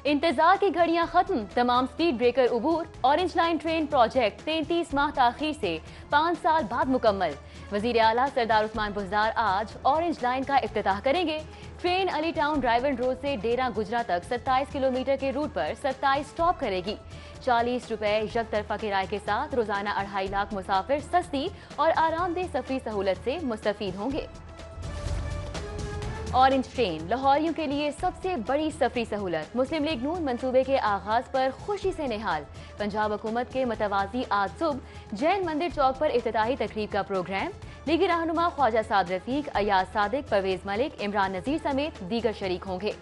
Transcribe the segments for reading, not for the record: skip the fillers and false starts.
इंतजार की घड़ियां खत्म, तमाम स्पीड ब्रेकर उबूर। ऑरेंज लाइन ट्रेन प्रोजेक्ट 33 माह ताखीर से 5 साल बाद मुकम्मल। वजीर आला सरदार उस्मान बुज़दार आज ऑरेंज लाइन का इफ्तिताह करेंगे। Train Ali town driven road से डेरा गुजरा तक 27 किलोमीटर के रूट पर 27 स्टॉप करेगी। 40 रुपए यक तरफा किराए के साथ रोजाना 2.5 लाख मुसाफिर सस्ती और आरामदेह सफरी सहूलत से मुस्तफीद होंगे। ऑरेंज ट्रेन लाहौरियों के लिए सबसे बड़ी सफरी सहूलत। मुस्लिम लीग नून मंसूबे के आगाज पर खुशी से निहाल। पंजाब हुकूमत के मतवाजी आज सुबह जैन मंदिर चौक पर इफ्तिताही तकरीब का प्रोग्राम। लीगी रहनुमा ख्वाजा साद रफीक, अयाज सादिक, परवेज मलिक, इमरान नजीर समेत दीगर शरीक होंगे।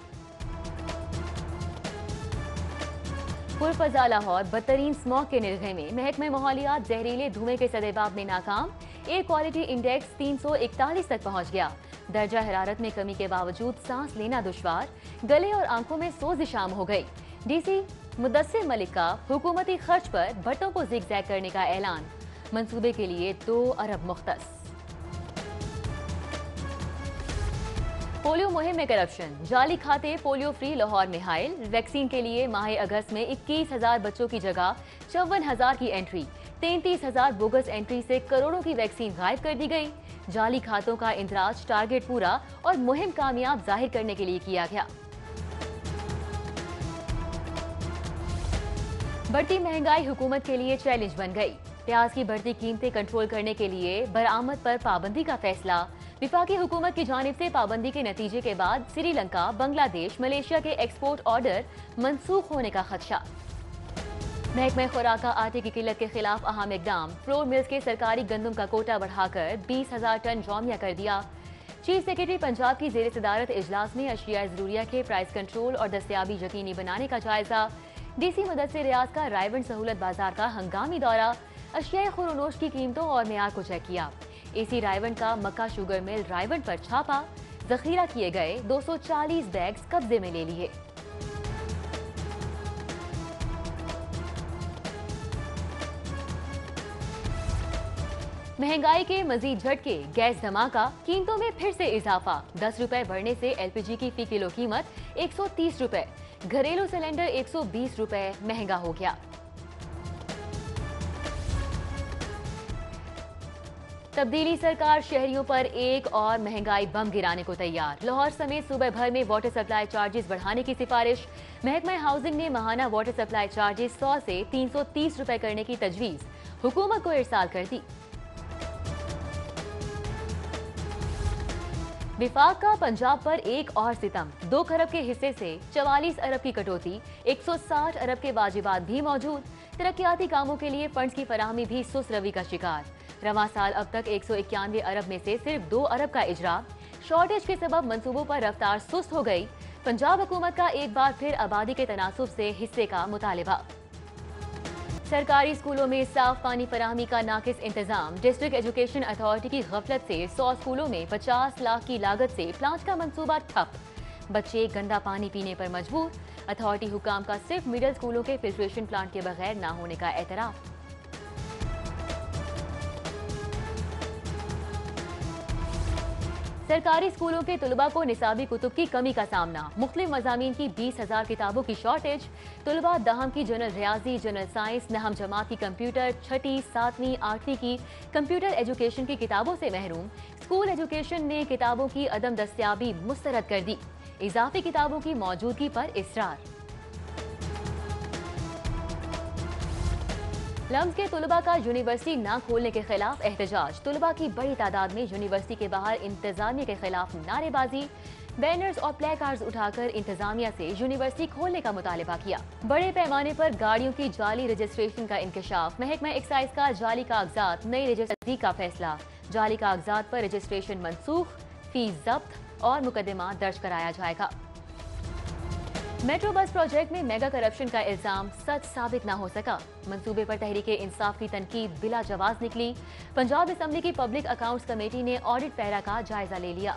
पुरफजा लाहौर बदतरीन स्मॉग के निर्घे में महकमे माहौलियात जहरीले धुएं के सदेबाब में नाकाम। एयर क्वालिटी इंडेक्स 341 तक पहुंच गया। दर्जा हरारत में कमी के बावजूद सांस लेना दुश्वार। गले और आंखों में सोजिश आम हो गई। डीसी मुदस्सिर मलिक का हुकूमती खर्च पर भट्टों को जिग-जैग करने का ऐलान। मंसूबे के लिए 2 अरब मुख्तस। पोलियो मुहिम में करप्शन, जाली खाते पोलियो फ्री लाहौर में हायल। वैक्सीन के लिए माह अगस्त में 21,000 बच्चों की जगह 54,000 की एंट्री। 33,000 बोगस एंट्री से करोड़ों की वैक्सीन गायब कर दी गई। जाली खातों का इंदराज टारगेट पूरा और मुहिम कामयाब जाहिर करने के लिए किया गया। बढ़ती महंगाई हुकूमत के लिए चैलेंज बन गई। प्याज की बढ़ती कीमतें कंट्रोल करने के लिए बरामद पर पाबंदी का फैसला। विफाकी हुकूमत की जानिब से पाबंदी के नतीजे के बाद श्रीलंका, बांग्लादेश, मलेशिया के एक्सपोर्ट ऑर्डर मंसूख होने का खदशा। महकमे खुराक का आटे की किल्लत के खिलाफ अहम इकदाम। फ्लोर मिल्स के सरकारी गंदम का कोटा बढ़ाकर 20,000 टन जौमिया कर दिया। चीफ सेक्रेटरी पंजाब की जेर सदारत इजलास में अशिया जरूरिया के प्राइस कंट्रोल और दस्तयाबी यकीनी बनाने का जायजा। डीसी मुदस्सिर रियाज का रायवन सहूलत बाजार का हंगामी दौरा। अशिया खुरोनोश की कीमतों और मेयार को चेक किया। एसी रायवन का मक्का शुगर मिल रायवन पर छापा। जखीरा किए गए 240 बैग्स कब्जे में ले लिए। महंगाई के मजीद झटके, गैस धमाका, कीमतों में फिर से इजाफा। 10 रुपए बढ़ने से एलपीजी की फी किलो कीमत 130 रुपए। घरेलू सिलेंडर 120 रुपए महंगा हो गया। तब्दीली सरकार शहरियों पर एक और महंगाई बम गिराने को तैयार। लाहौर समेत सूबे भर में वाटर सप्लाई चार्जेस बढ़ाने की सिफारिश। महकमा हाउसिंग ने माहाना वाटर सप्लाई चार्जेस 100 से 330 रुपए करने की तजवीज हुकूमत को इरसाल कर दी। विफाक का पंजाब पर एक और सितम। 2 खरब के हिस्से से 44 अरब की कटौती। 160 अरब के वाजिबात भी मौजूद। तरक्याती कामों के लिए फंड्स की फराहमी भी सुस्त रवि का शिकार। रवां साल अब तक 191 अरब में से सिर्फ 2 अरब का इजरा। शॉर्टेज के सबब मंसूबों पर रफ्तार सुस्त हो गई। पंजाब हुकूमत का एक बार फिर आबादी के तनासुब से हिस्से का मुतालिबा। सरकारी स्कूलों में साफ पानी फराहमी का नाकिस इंतजाम। डिस्ट्रिक्ट एजुकेशन अथॉरिटी की गफलत से 100 स्कूलों में 50 लाख की लागत से प्लांट का मंसूबा ठप। बच्चे गंदा पानी पीने पर मजबूर। अथॉरिटी हुकाम का सिर्फ मिडिल स्कूलों के फिल्ट्रेशन प्लांट के बगैर ना होने का एतराफ। सरकारी स्कूलों के तुलबा को निसाबी कुतुब की कमी का सामना। मुख्तलिफ मज़ामीन की 20,000 किताबों की शॉर्टेज। तुलबा दहम की जनरल रियाजी, जनरल साइंस, नहम जमात की कंप्यूटर, 6ठी, 7वीं, 8वीं की कंप्यूटर एजुकेशन की किताबों से महरूम। स्कूल एजुकेशन ने किताबों की अदम दस्तयाबी मुस्तरद कर दी। इजाफी किताबों की मौजूदगी पर इसरार। लम्स के तुलबा का यूनिवर्सिटी न खोलने के खिलाफ एहतजाज। तुलबा की बड़ी तादाद में यूनिवर्सिटी के बाहर इंतजामिया के खिलाफ नारेबाजी। बैनर्स और प्ले कार्ड्स उठाकर इंतजामिया से यूनिवर्सिटी खोलने का मुतालिबा किया। बड़े पैमाने पर गाड़ियों की जाली रजिस्ट्रेशन का इंकशाफ। महकमा एक्साइज का जाली कागजात नई रजिस्ट्री का फैसला। जाली कागजात पर रजिस्ट्रेशन मनसूख, फीस जब्त और मुकदमा दर्ज कराया जाएगा। मेट्रो बस प्रोजेक्ट में मेगा करप्शन का इल्जाम सच साबित न हो सका। मंसूबे पर तहरीके इंसाफ की तनकीद बिला जवाब निकली। पंजाब असम्बली की पब्लिक अकाउंट्स कमेटी ने ऑडिट पैरा का जायजा ले लिया।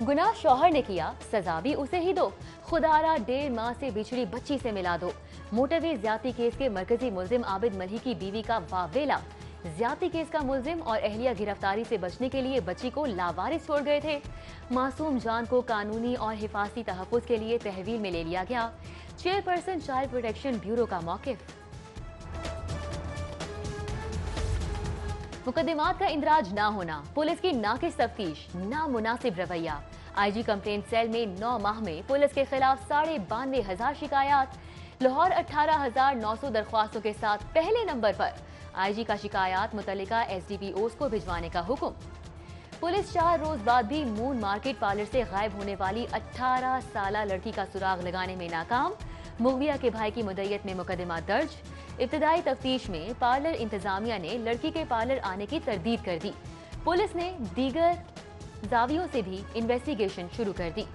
गुनाह शौहर ने किया, सजा भी उसे ही दो। खुदारा 1.5 माह से बिछड़ी बच्ची से मिला दो। मोटरवे ज्यादती केस के मरकजी मुल्जिम आबिद मल्ही की बीवी का वावेला। ज्यादती केस का मुल्जिम और अहलिया गिरफ्तारी से बचने के लिए बच्ची को लावारिस छोड़ गए थे। मासूम जान को कानूनी और हिफाजती तहफ़्फ़ुज़ के लिए तहवील में ले लिया गया। चेयरपर्सन चाइल्ड प्रोटेक्शन ब्यूरो का मौकिफ। मुकदमात का इंदराज ना होना, पुलिस की नाकिस तफ्तीश, नामुनासिब रवैया। आईजी कंप्लेंट सेल में 9 माह में पुलिस के खिलाफ 92,500 शिकायत। लाहौर 18,900 दरख्वास्तों के साथ पहले नंबर पर। आईजी का शिकायत मुतल्लिका एसडीपीओस को भिजवाने का हुक्म। पुलिस 4 रोज बाद भी मून मार्केट पार्लर से गायब होने वाली 18 साला लड़की का सुराग लगाने में नाकाम। मुगविया के भाई की मुद्दत में मुकदमा दर्ज। इब्तदाई तफ्तीश में पार्लर इंतजामिया ने लड़की के पार्लर आने की तरदीद कर दी। पुलिस ने दीगर जावियों से भी इन्वेस्टिगेशन शुरू कर दी।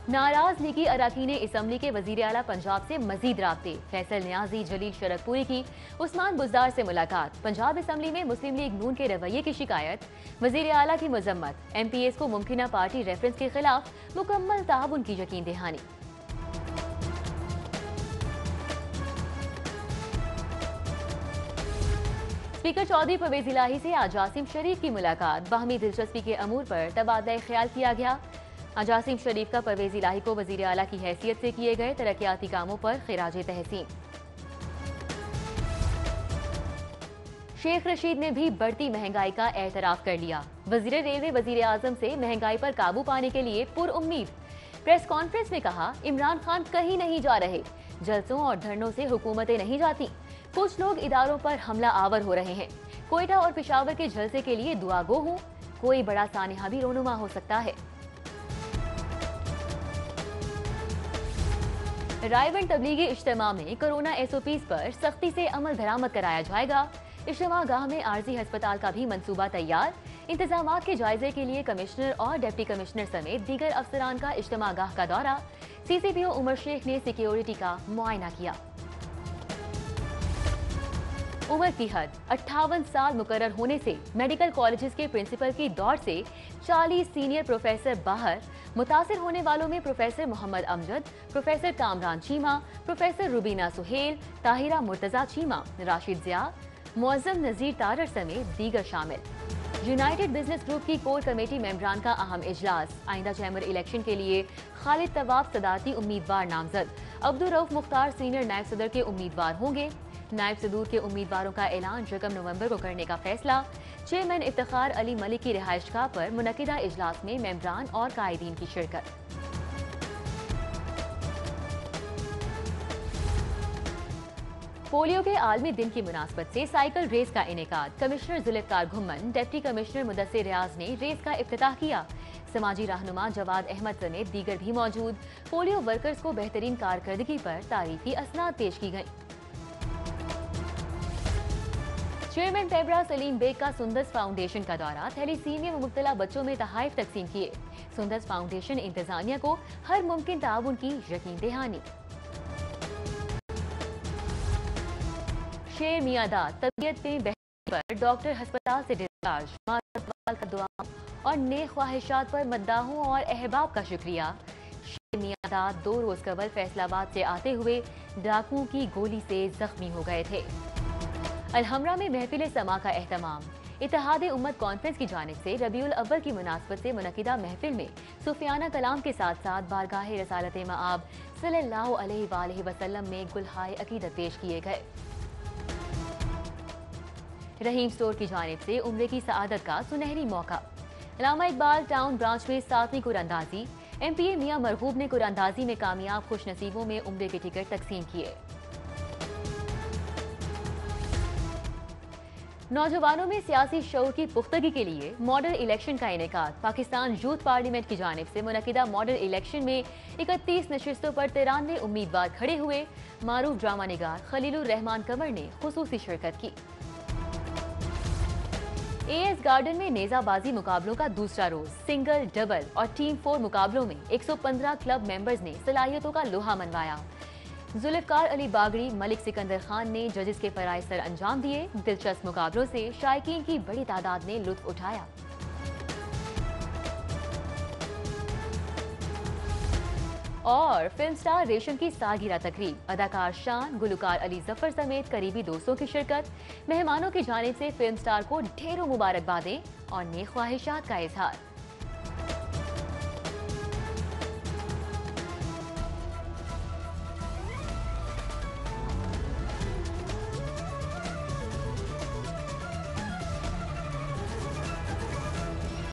नाराज लीगी अरकान असम्बली के वजीर आला पंजाब से मजीद राब्ते। फैसल न्याजी, जलील शरकपुरी की उस्मान बुज़दार से मुलाकात। पंजाब असम्बली में मुस्लिम लीग नून के रवैये की शिकायत, वजीर आला की मजम्मत। MPs को मुमकिना पार्टी रेफरेंस के खिलाफ मुकम्मल ताउन की यकीन दहानी। स्पीकर चौधरी परवेज इलाही से आजासिम शरीफ की मुलाकात। बाहमी दिलचस्पी के अमूर पर तबादला ख्याल किया गया। आजासिम शरीफ का परवेज इलाही को वजीर आला की हैसियत से किए गए तरक्याती कामों पर खिराज तहसीन। शेख रशीद ने भी बढ़ती महंगाई का एतराफ कर लिया। वजीर रेलवे वजीर आजम से महंगाई पर काबू पाने के लिए पुरउम्मीद। प्रेस कॉन्फ्रेंस में कहा, इमरान खान कहीं नहीं जा रहे, जलसों और धरनों से हुकूमतें नहीं जाती। कुछ लोग इदारों पर हमला आवर हो रहे हैं। कोयटा और पेशावर के जलसे के लिए दुआगो हूँ, कोई बड़ा सानिहा भी रोनुमा हो सकता है। रायबंद तबलीगी इज्तिमा में कोरोना SOPs पर सख्ती से अमल दरामद कराया जाएगा। इज्तिमा गाह में आर्जी अस्पताल का भी मंसूबा तैयार। इंतजामात के जायजे के लिए कमिश्नर और डिप्टी कमिश्नर समेत दीगर अफसरान का इज्तिमा गाह का दौरा। CCPO उमर शेख ने सिक्योरिटी का मुआयना किया। उम्र की हद 58 साल मुकर्रर होने से मेडिकल कॉलेजेस के प्रिंसिपल की दौड़ से 40 सीनियर प्रोफेसर बाहर। मुतासिर होने वालों में professor Mohammad Amjad, professor Kamran Cheema, professor Rubina Suhail, Tahira Murtaza Cheema, Rashid Zia, Moazzam Nazir Tarar समेत दीगर शामिल। यूनाइटेड बिजनेस ग्रुप की कोर कमेटी मेंबरान का अहम इजलास। आइंदा चैम्बर इलेक्शन के लिए खालिद तवाब सदारती उम्मीदवार नामजद। अब्दुल रऊफ मुख्तार सीनियर नायब सदर के उम्मीदवार होंगे। नायब सदूर के उम्मीदवारों का ऐलान 1 नवंबर को करने का फैसला। चेयरमैन इफ्तिखार अली मलिक की रिहाइशगाह पर मुनक्किदा इजलास में मेंबरान और कायदीन की शिरकत। पोलियो के आलमी दिन की मुनासबत से साइकिल रेस का इनेकाद। Commissioner Zulfiqar Ghumman, deputy commissioner Mudassir Riaz ने रेस का इफ्तिताह किया। समाजी रहनुमा जवाद अहमद समेत दीगर भी मौजूद। पोलियो वर्कर्स को बेहतरीन कारकर्दगी पर तारीफी असनाद पेश की गई। चेयरमैन पेबरा सलीम बेग का सुंदस फाउंडेशन का दौरा। थैलीसीमिया में मुब्तला बच्चों में तहाइफ तकसीम किए। सुंदस फाउंडेशन इंतजामिया को हर मुमकिन ताउन की यकीन दहानी। शेर मियादाद तबीयत में बेहतरी पर डॉक्टर अस्पताल से डिस्चार्ज। माँ का दुआ और नेक ख्वाहिशात पर मद्दाहों और अहबाब का शुक्रिया। शेर मियादाद 2 रोज कबल फैसलाबाद से आते हुए डाकुओं की गोली से जख्मी हो गए थे। अलहमरा में महफिल समा का एहतमाम। इत्तेहाद उम्मत कॉन्फ्रेंस की जानिब से रबीउल अव्वल की मुनासबत से मुनक्किदा महफिल में सुफियाना कलाम के साथ साथ बारगाह रसालत मआब सल्लल्लाहु अलैहि वसल्लम में गुलहाए अकीदत पेश किए गए। रहीम स्टोर की जानिब से उम्रे की सआदत का सुनहरी मौका। अल्लामा इकबाल टाउन ब्रांच में 7वीं कुरानंदाजी। MPA मियां मरगूब ने कुरानंदाजी में कामयाब खुशनसीबों में उम्रे के टिकट तकसीम किए। नौजवानों में सियासी शऊर की पुख्तगी के लिए मॉडल इलेक्शन का इनेकाद। पाकिस्तान यूथ पार्लियामेंट की जानिब से मुनक्किदा मॉडल इलेक्शन में 31 नशिस्तों पर 93 उम्मीदवार खड़े हुए। मारूफ ड्रामा निगार खलीलुर रहमान कंवर ने खुसूसी शिरकत की। AS गार्डन में नेजाबाजी मुकाबलों का दूसरा रोज। सिंगल, डबल और टीम 4 मुकाबलों में 115 क्लब मेंबर्स ने सलाहियतों का लोहा मनवाया। जुल्फकार अली बागड़ी, मलिक सिकंदर खान ने जजेस के फराइज सर अंजाम दिए। दिलचस्प मुकाबलों से शायकीन की बड़ी तादाद ने लुत्फ उठाया। और फिल्म स्टार रेशम की सालगिरह तकरीब। अदाकार शान, गुलकार अली जफर समेत करीबी दोस्तों की शिरकत। मेहमानों की जानिब से फिल्म स्टार को ढेरों मुबारकबादें और नेक ख्वाहिशात का इजहार।